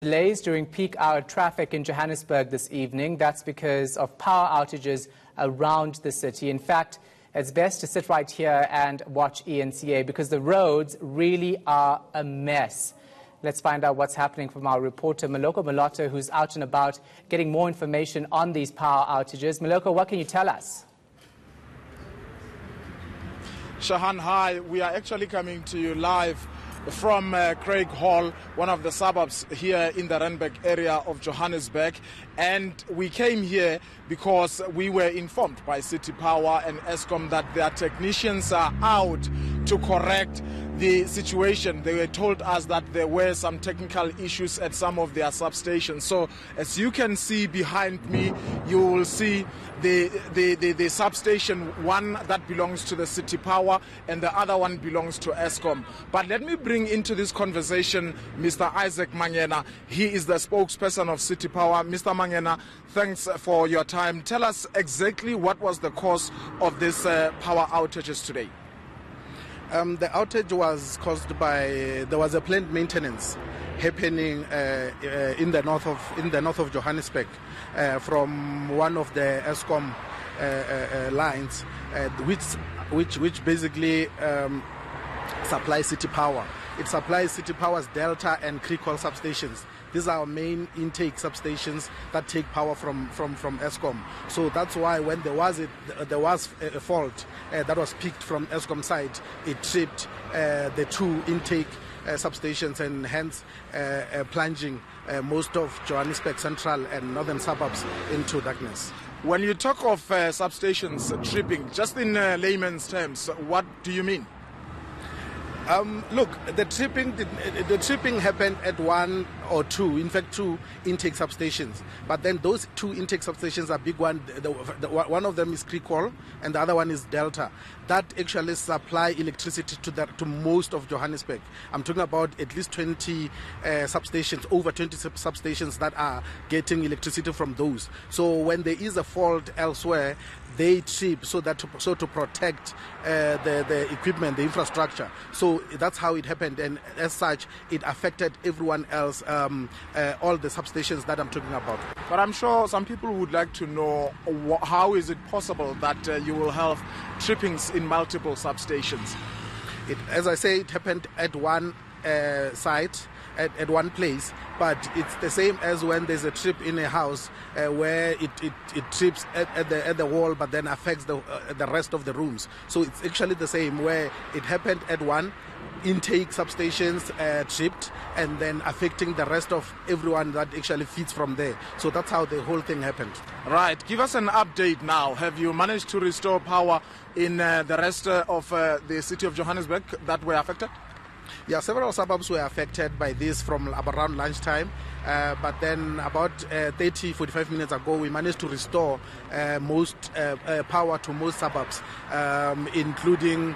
Delays during peak hour traffic in Johannesburg this evening. That's because of power outages around the city. In fact, it's best to sit right here and watch ENCA because the roads really are a mess. Let's find out what's happening from our reporter, Maloko Moloto, who's out and about getting more information on these power outages. Maloko, what can you tell us? Shahan, hi. We are actually coming to you live from Craig Hall, one of the suburbs here in the Randburg area of Johannesburg. And we came here because we were informed by City Power and Eskom that their technicians are out to correct the situation. They were told us that there were some technical issues at some of their substations. So as you can see behind me, you will see the substation, one that belongs to the City Power and the other one belongs to Eskom. But let me bring into this conversation Mr. Isaac Mangena. He is the spokesperson of City Power. Mr. Mangena, thanks for your time. Tell us exactly what was the cause of this power outages today. The outage was caused by there was a planned maintenance happening in the north of Johannesburg from one of the Eskom lines, which basically supplies City Power. It supplies City Power's Delta and Creekall substations. These are our main intake substations that take power from Eskom. So that's why when there was a fault that was picked from Eskom side, it tripped the two intake substations and hence plunging most of Johannesburg central and northern suburbs into darkness. When you talk of substations tripping, just in layman's terms, what do you mean? Look, the tripping happened at one or two, in fact two intake substations. But then those two intake substations are big one. One of them is Creekall and the other one is Delta. That actually supply electricity to most of Johannesburg. I'm talking about at least 20 substations, over 20 substations that are getting electricity from those. So when there is a fault elsewhere, they trip so to protect the equipment, the infrastructure. So that's how it happened, and as such, it affected everyone else, all the substations that I'm talking about. But I'm sure some people would like to know how is it possible that you will have trippings in multiple substations? As I say, it happened at one site, at one place, but it's the same as when there's a trip in a house where it trips at the wall but then affects the rest of the rooms. So it's actually the same, where it happened at one intake substations tripped and then affecting the rest of everyone that actually feeds from there. So that's how the whole thing happened. Right. Give us an update now. Have you managed to restore power in the rest of the city of Johannesburg that were affected? Yeah, several suburbs were affected by this from around lunchtime, but then about 30-45 minutes ago we managed to restore most power to most suburbs, including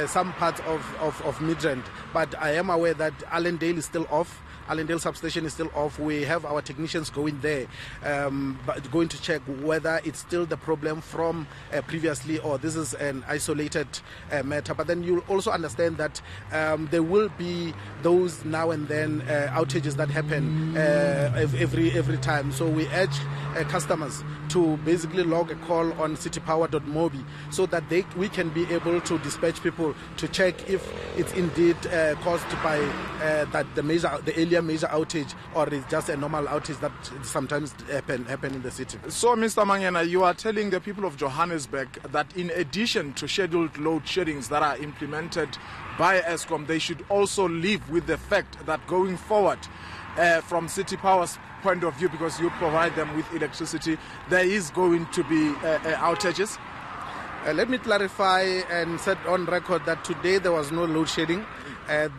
some parts of Midrand. But I am aware that Allendale is still off. Allendale substation is still off. We have our technicians going there, but going to check whether it's still the problem from previously or this is an isolated matter. But then you'll also understand that there will be those now and then outages that happen every time. So we urge customers to basically log a call on citypower.mobi so that we can be able to dispatch people to check if it's indeed caused by the earlier major outage, or it's just a normal outage that sometimes happen in the city. So, Mr. Mangena, you are telling the people of Johannesburg that in addition to scheduled load sheddings that are implemented by Eskom, they should also live with the fact that going forward, from City Power's point of view, because you provide them with electricity, there is going to be outages? Let me clarify and set on record that today there was no load shedding.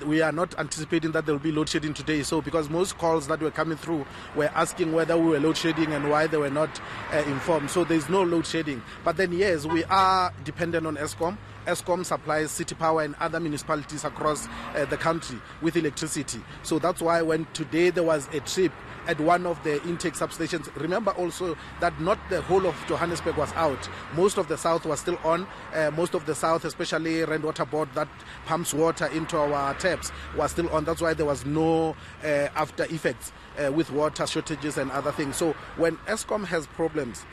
We are not anticipating that there will be load shedding today. So because most calls that were coming through were asking whether we were load shedding and why they were not informed. So there is no load shedding. But then yes, we are dependent on Eskom. Eskom supplies City Power and other municipalities across the country with electricity. So that's why when today there was a trip at one of the intake substations, remember also that not the whole of Johannesburg was out. Most of the south was still on. Most of the south, especially Rand Water Board that pumps water into our taps, was still on. That's why there was no after effects with water shortages and other things. So when Eskom has problems,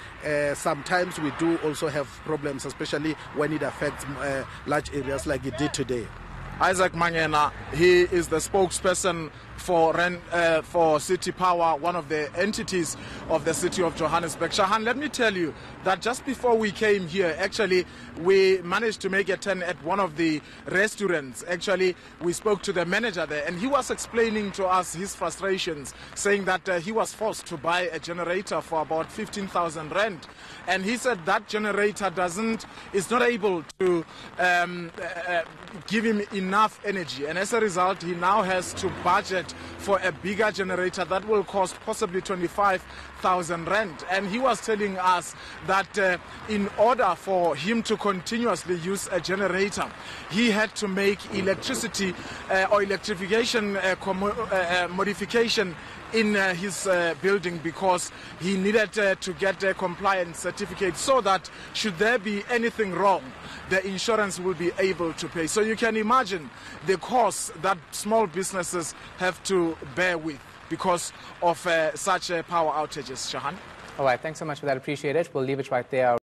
sometimes we do also have problems, especially when it affects large areas like it did today. Isaac Mangena, he is the spokesperson for City Power, one of the entities of the city of Johannesburg. Shahan, let me tell you that just before we came here, actually, we managed to make a turn at one of the restaurants. Actually, we spoke to the manager there, and he was explaining to us his frustrations, saying that he was forced to buy a generator for about 15,000 rand. And he said that generator is not able to give him enough energy. And as a result, he now has to budget for a bigger generator that will cost possibly 25,000 rand. And he was telling us that in order for him to continuously use a generator, he had to make electricity or electrification modification in his building, because he needed to get a compliance certificate so that should there be anything wrong, the insurance will be able to pay. So you can imagine the costs that small businesses have to bear with because of such power outages. Shahan? All right, thanks so much for that. Appreciate it. We'll leave it right there.